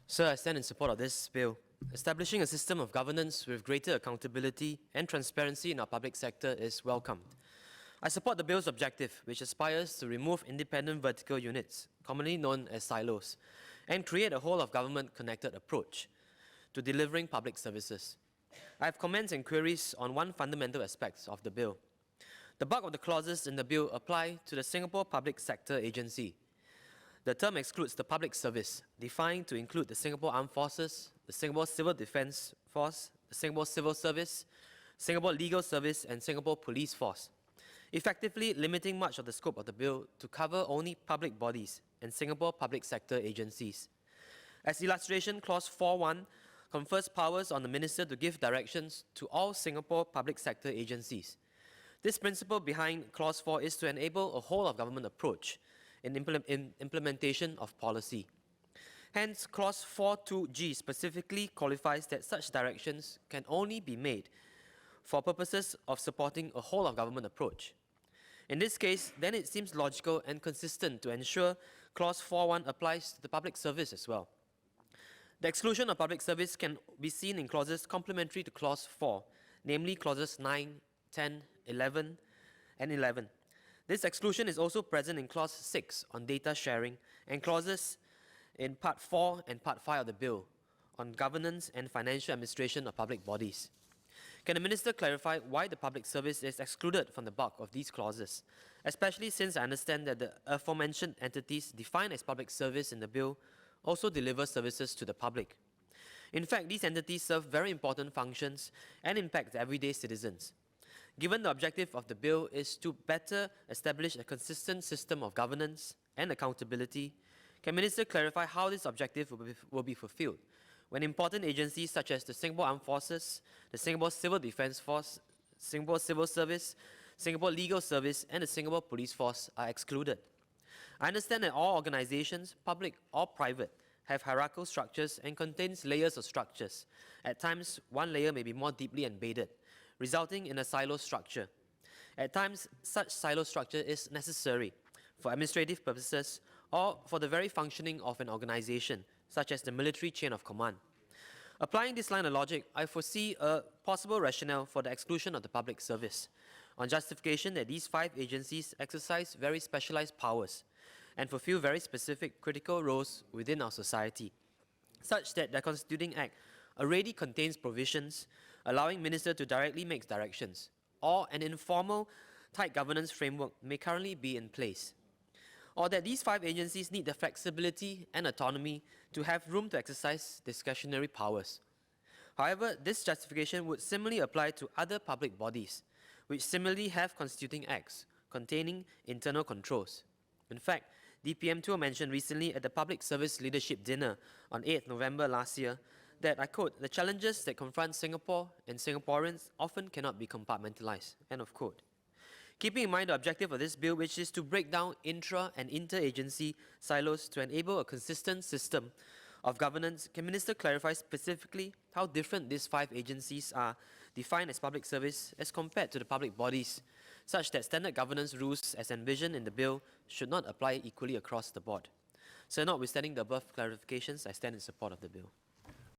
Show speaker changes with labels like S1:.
S1: Sir, I stand in support of this bill. Establishing a system of governance with greater accountability and transparency in our public sector is welcomed. I support the bill's objective, which aspires to remove independent vertical units, commonly known as silos, and create a whole-of-government connected approach to delivering public services. I have comments and queries on one fundamental aspect of the bill. The bulk of the clauses in the bill apply to the Singapore Public Sector Agency. The term excludes the public service, defined to include the Singapore Armed Forces, the Singapore Civil Defence Force, the Singapore Civil Service, Singapore Legal Service, and Singapore Police Force, effectively limiting much of the scope of the bill to cover only public bodies and Singapore public sector agencies. As illustration, Clause 4.1 confers powers on the Minister to give directions to all Singapore public sector agencies. This principle behind Clause 4 is to enable a whole-of-government approach in implementation of policy. Hence, Clause 4.2g specifically qualifies that such directions can only be made for purposes of supporting a whole-of-government approach. In this case, then it seems logical and consistent to ensure Clause 4.1 applies to the public service as well. The exclusion of public service can be seen in clauses complementary to Clause 4, namely Clauses 9, 10, 11, and 11. This exclusion is also present in Clause 6 on data sharing and clauses in Part 4 and Part 5 of the bill on governance and financial administration of public bodies. Can the Minister clarify why the public service is excluded from the bulk of these clauses, especially since I understand that the aforementioned entities defined as public service in the bill also deliver services to the public? In fact, these entities serve very important functions and impact everyday citizens. Given the objective of the bill is to better establish a consistent system of governance and accountability, can Minister clarify how this objective will be fulfilled when important agencies such as the Singapore Armed Forces, the Singapore Civil Defence Force, Singapore Civil Service, Singapore Legal Service, and the Singapore Police Force are excluded? I understand that all organizations, public or private, have hierarchical structures and contains layers of structures. At times, one layer may be more deeply embedded, resulting in a silo structure. At times, such silo structure is necessary for administrative purposes or for the very functioning of an organization, such as the military chain of command. Applying this line of logic, I foresee a possible rationale for the exclusion of the public service, on justification that these 5 agencies exercise very specialized powers and fulfill very specific critical roles within our society, such that their constituting act already contains provisions allowing Minister to directly make directions, or an informal, tight governance framework may currently be in place, or that these 5 agencies need the flexibility and autonomy to have room to exercise discretionary powers. However, this justification would similarly apply to other public bodies, which similarly have constituting acts containing internal controls. In fact, DPM2 mentioned recently at the Public Service Leadership Dinner on 8th November last year that, I quote, "the challenges that confront Singapore and Singaporeans often cannot be compartmentalized," end of quote. Keeping in mind the objective of this bill, which is to break down intra- and inter-agency silos to enable a consistent system of governance, can Minister clarify specifically how different these 5 agencies are defined as public service as compared to the public bodies, such that standard governance rules as envisioned in the bill should not apply equally across the board? So, notwithstanding the above clarifications, I stand in support of the bill.